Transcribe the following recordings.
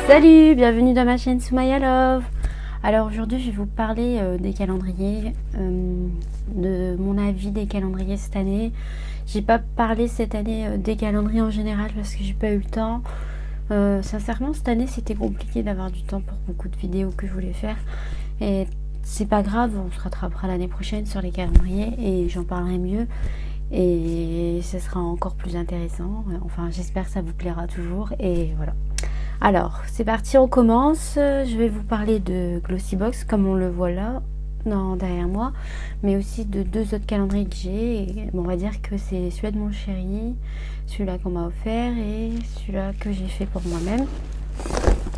Salut, bienvenue dans ma chaîne Soumaya Love. Alors aujourd'hui je vais vous parler des calendriers, de mon avis des calendriers cette année. J'ai pas parlé cette année des calendriers en général parce que j'ai pas eu le temps. Sincèrement cette année c'était compliqué d'avoir du temps pour beaucoup de vidéos que je voulais faire. Et c'est pas grave, on se rattrapera l'année prochaine sur les calendriers et j'en parlerai mieux. Et ce sera encore plus intéressant. Enfin j'espère que ça vous plaira toujours et voilà. Alors, c'est parti, on commence. Je vais vous parler de Glossybox, comme on le voit là, derrière moi, mais aussi de deux autres calendriers que j'ai. On va dire que c'est celui de mon chéri, celui-là qu'on m'a offert et celui-là que j'ai fait pour moi-même,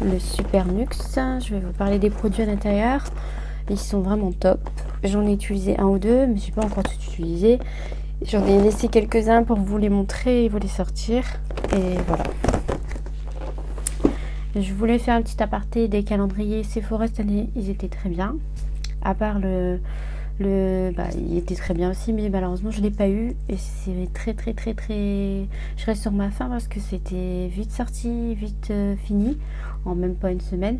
le Super Nux. Je vais vous parler des produits à l'intérieur. Ils sont vraiment top. J'en ai utilisé un ou deux, mais je n'ai pas encore tout utilisé. J'en ai laissé quelques-uns pour vous les montrer et vous les sortir. Et voilà. Je voulais faire un petit aparté des calendriers Sephora cette année, ils étaient très bien. À part il était très bien aussi, mais malheureusement je l'ai pas eu et c'est très. Je reste sur ma faim parce que c'était vite sorti, vite fini, en même pas une semaine.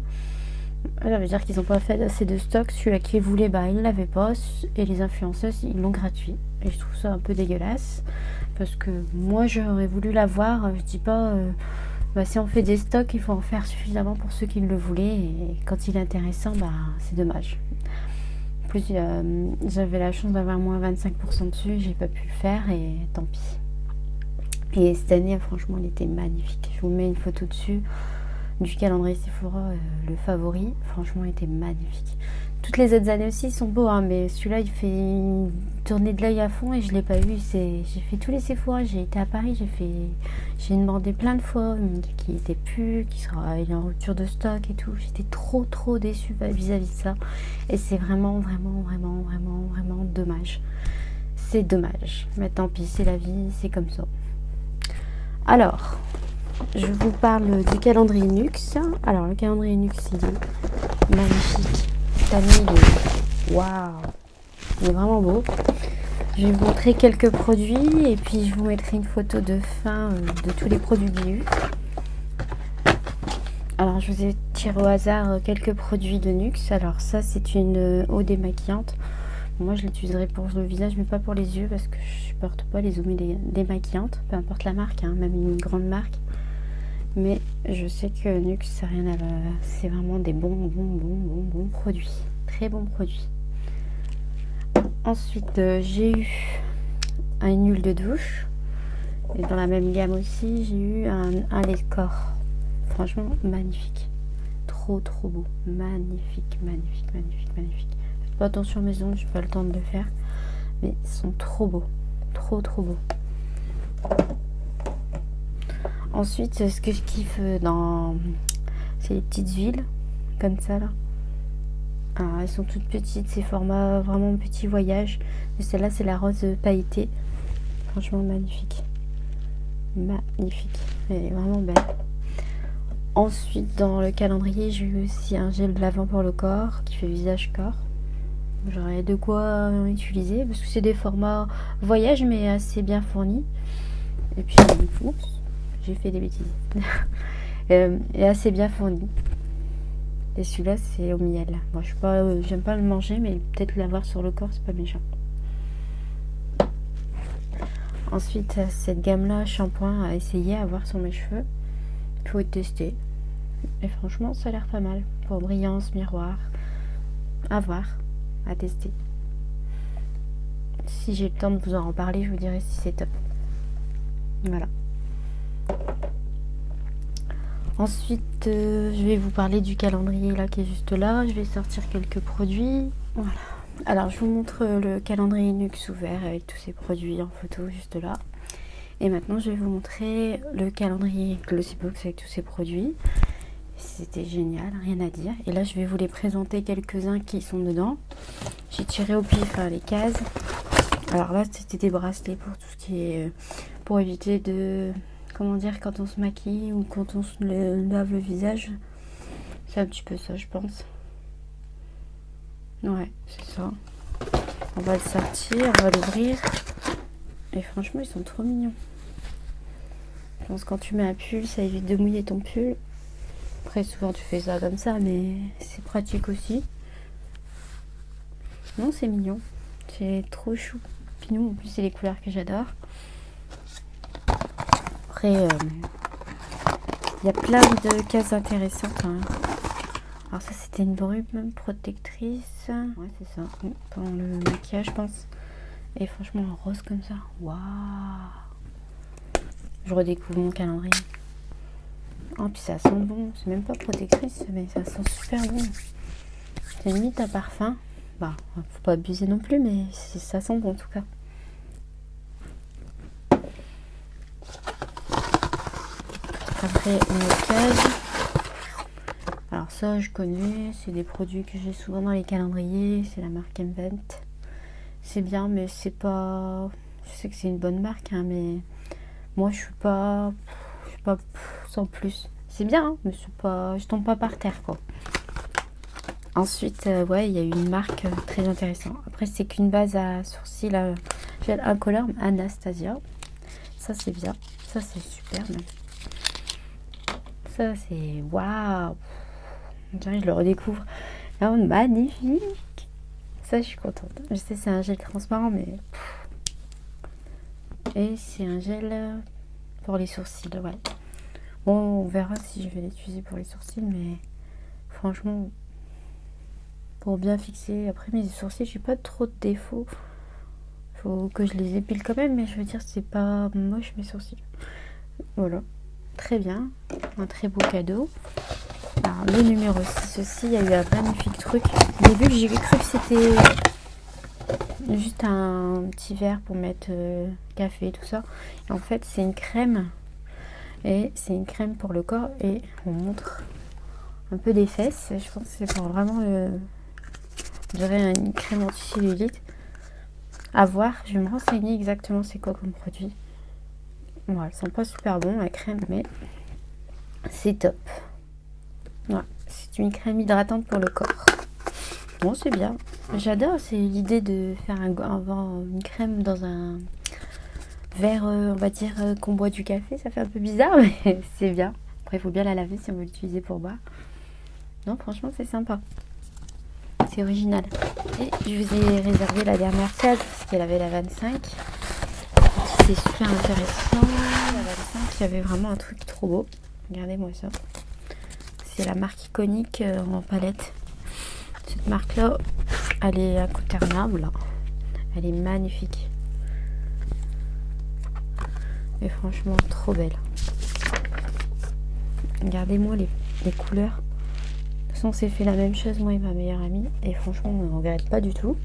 Ça veut dire qu'ils n'ont pas fait assez de stock. Celui-là qui voulait, ils l'avaient pas, et les influenceuses ils l'ont gratuit. Et je trouve ça un peu dégueulasse parce que moi j'aurais voulu l'avoir. Je dis pas. Si on fait des stocks, il faut en faire suffisamment pour ceux qui le voulaient. Et quand il est intéressant, c'est dommage. En plus, j'avais la chance d'avoir moins 25% dessus. J'ai pas pu le faire et tant pis. Et cette année, franchement, il était magnifique. Je vous mets une photo dessus du calendrier Sephora, le favori. Franchement, il était magnifique. Toutes les autres années aussi sont beaux, mais celui-là, il fait tourner de l'œil à fond et je l'ai pas eu. J'ai fait tous les Sephora. J'ai été à Paris, j'ai demandé plein de fois, ils m'ont dit qu'il était plus, il est en rupture de stock et tout. J'étais trop déçue vis-à-vis de ça. Et c'est vraiment dommage. C'est dommage. Mais tant pis, c'est la vie, c'est comme ça. Alors, je vous parle du calendrier Nux. Alors, le calendrier Nux, il est magnifique. Cette année, waouh, il est vraiment beau. Je vais vous montrer quelques produits et puis je vous mettrai une photo de fin de tous les produits que j'ai eu. Alors je vous ai tiré au hasard quelques produits de Nux. Alors ça c'est une eau démaquillante. Moi je l'utiliserai pour le visage mais pas pour les yeux parce que je supporte pas les eaux démaquillantes. Peu importe la marque, même une grande marque. Mais je sais que Nux ça rien à... c'est vraiment des bons produits. Très bons produits. Ensuite, j'ai eu une huile de douche. Et dans la même gamme aussi, j'ai eu un lait de corps. Franchement, magnifique. Trop beau. Magnifique. Faites pas attention à mes ongles, j'ai pas le temps de le faire. Mais ils sont trop beaux. Trop beaux. Ensuite, ce que je kiffe c'est les petites huiles. Comme ça, là. Alors, elles sont toutes petites, c'est format vraiment petit voyage. Mais celle-là, c'est la rose pailletée. Franchement, magnifique. Elle est vraiment belle. Ensuite, dans le calendrier, j'ai eu aussi un gel lavant pour le corps qui fait visage-corps. J'aurais de quoi utiliser parce que c'est des formats voyage, mais assez bien fournis. Et puis, oups, j'ai fait des bêtises. Et assez bien fourni. Et celui-là, c'est au miel. Moi, j'aime pas le manger, mais peut-être l'avoir sur le corps, c'est pas méchant. Ensuite, cette gamme-là, shampoing à essayer, à voir sur mes cheveux. Il faut tester. Et franchement, ça a l'air pas mal. Pour brillance, miroir. À voir, à tester. Si j'ai le temps de vous en reparler, je vous dirai si c'est top. Voilà. Ensuite, je vais vous parler du calendrier là qui est juste là. Je vais sortir quelques produits. Voilà. Alors, je vous montre le calendrier Nux ouvert avec tous ces produits en photo juste là. Et maintenant, je vais vous montrer le calendrier Glossybox avec tous ces produits. C'était génial, rien à dire. Et là, je vais vous les présenter quelques-uns qui sont dedans. J'ai tiré au pif les cases. Alors là, c'était des bracelets pour tout ce qui est... pour éviter de... comment dire, quand on se maquille ou quand on se lave le visage. C'est un petit peu ça, je pense. Ouais, c'est ça. On va le sortir, on va l'ouvrir. Et franchement, ils sont trop mignons. Je pense que quand tu mets un pull, ça évite de mouiller ton pull. Après, souvent tu fais ça comme ça, mais c'est pratique aussi. Non, c'est mignon. C'est trop chou. Pinou, en plus, c'est les couleurs que j'adore. Après, il y a plein de cases intéressantes. Hein. Alors ça, c'était une brume protectrice. Ouais, c'est ça. Pour le maquillage, je pense. Et franchement, en rose comme ça. Waouh! Je redécouvre mon calendrier. Oh, puis ça sent bon. C'est même pas protectrice, mais ça sent super bon. C'est limite un parfum. Bah, faut pas abuser non plus, mais ça sent bon en tout cas. Après, une autre case. Alors ça, je connais. C'est des produits que j'ai souvent dans les calendriers. C'est la marque Invent. C'est bien, mais c'est pas... Je sais que c'est une bonne marque, hein, mais moi, je suis pas sans plus. C'est bien, hein, mais c'est pas... Je tombe pas par terre, quoi. Ensuite, ouais, il y a une marque très intéressante. Après, c'est qu'une base à sourcils gel incolore Anastasia. Ça, c'est bien. Ça, c'est super, même. Ça, c'est... Waouh! Je le redécouvre. Oh, magnifique! Ça, je suis contente. Je sais, c'est un gel transparent, mais... Et c'est un gel pour les sourcils, ouais. Bon, on verra si je vais l'utiliser pour les sourcils, mais... Franchement... Pour bien fixer. Après, mes sourcils, j'ai pas trop de défauts. Faut que je les épile quand même, mais je veux dire, c'est pas moche, mes sourcils. Voilà. Très bien. Un très beau cadeau. Alors, le numéro 6 aussi, il y a eu un magnifique truc. Au début, j'ai cru que c'était juste un petit verre pour mettre café, tout ça. Et en fait, c'est une crème. Et c'est une crème pour le corps. Et on montre un peu des fesses. Je pense que c'est pour vraiment... je dirais une crème anti-cellulite. À voir. Je vais me renseigner exactement c'est quoi comme produit. Bon, elle sent pas super bon, la crème, mais c'est top. Ouais, c'est une crème hydratante pour le corps. Bon, c'est bien. J'adore, c'est l'idée de faire une crème dans un verre, on va dire, qu'on boit du café. Ça fait un peu bizarre, mais c'est bien. Après, il faut bien la laver si on veut l'utiliser pour boire. Non, franchement, c'est sympa. C'est original. Et je vous ai réservé la dernière case, parce qu'elle avait la 25. C'est super intéressant. La 25, il y avait vraiment un truc trop beau. Regardez-moi ça. C'est la marque iconique en palette. Cette marque-là, elle est incontournable. Elle est magnifique. Et franchement, trop belle. Regardez-moi les couleurs. De toute façon, on s'est fait la même chose, moi et ma meilleure amie. Et franchement, on ne regrette pas du tout.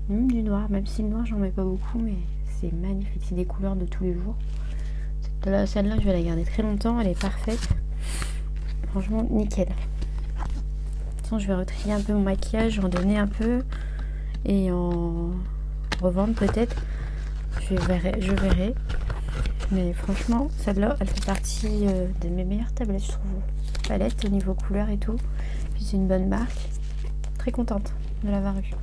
Du noir, même si le noir, j'en mets pas beaucoup, mais c'est magnifique. C'est des couleurs de tous les jours. Celle-là, je vais la garder très longtemps. Elle est parfaite. Franchement, nickel. De toute façon, je vais retrier un peu mon maquillage, en donner un peu. Et en revendre peut-être. Je verrai. Mais franchement, celle-là, elle fait partie de mes meilleures tablettes, je trouve. Palette au niveau couleur et tout. Puis c'est une bonne marque. Très contente de l'avoir eu.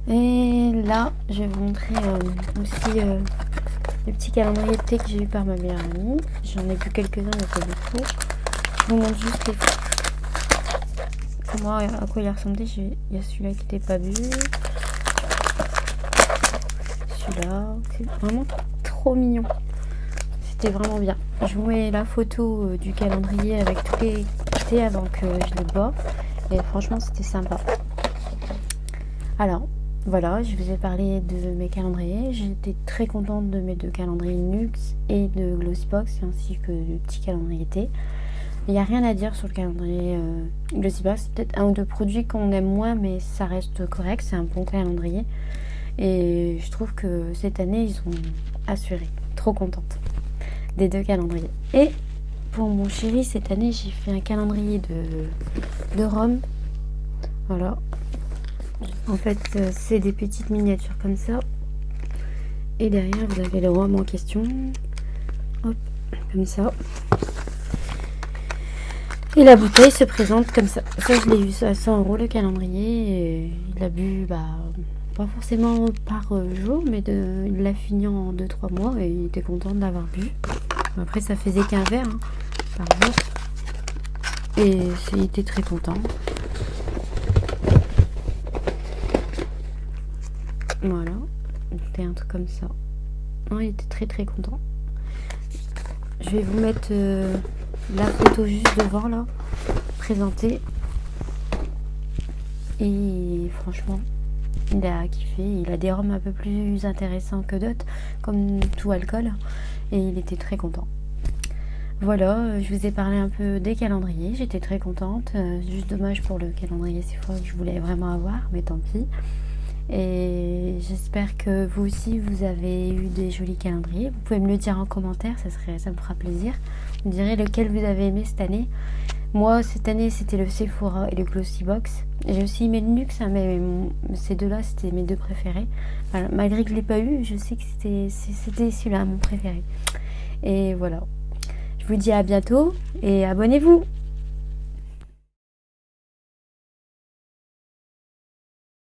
Et là, je vais vous montrer aussi le petit calendrier de thé que j'ai eu par ma meilleure amie. J'en ai vu quelques-uns, mais pas beaucoup. Je vous montre juste comment, à quoi il ressemblait. Il y a celui-là qui n'était pas vu. Celui-là, c'est vraiment trop mignon. C'était vraiment bien. Je vous mets la photo du calendrier avec tous les thés avant que je les bois. Et franchement, c'était sympa. Alors, voilà, je vous ai parlé de mes calendriers. J'étais très contente de mes deux calendriers Nuxe et de Glossybox, ainsi que du petit calendrier thé. Il n'y a rien à dire sur le calendrier Glossybox. C'est peut-être un ou deux produits qu'on aime moins, mais ça reste correct. C'est un bon calendrier. Et je trouve que cette année, ils ont assuré. Trop contente des deux calendriers. Et pour mon chéri, cette année, j'ai fait un calendrier de Rome. Voilà. En fait, c'est des petites miniatures comme ça. Et derrière, vous avez le Rome en question. Hop, comme ça. Et la bouteille se présente comme ça. Ça, je l'ai eu à 100 € le calendrier. Et il a bu, pas forcément par jour, mais il l'a fini en 2-3 mois et il était content de l'avoir bu. Après, ça faisait qu'un verre par jour. Et il était très content. Voilà, c'était un truc comme ça. Non, il était très très content. Je vais vous mettre la photo juste devant là, présentée. Et franchement, il a kiffé. Il a des rhums un peu plus intéressants que d'autres, comme tout alcool. Et il était très content. Voilà, je vous ai parlé un peu des calendriers. J'étais très contente. Juste dommage pour le calendrier Sephora que je voulais vraiment avoir, mais tant pis. Et j'espère que vous aussi vous avez eu des jolis calendriers. Vous pouvez me le dire en commentaire, ça me fera plaisir. Vous me direz lequel vous avez aimé cette année. Moi cette année c'était le Sephora et le Glossybox. J'ai aussi aimé le Nuxe, hein, mais ces deux-là c'était mes deux préférés. Enfin, malgré que je l'ai pas eu, je sais que c'était celui-là mon préféré. Et voilà. Je vous dis à bientôt et abonnez-vous.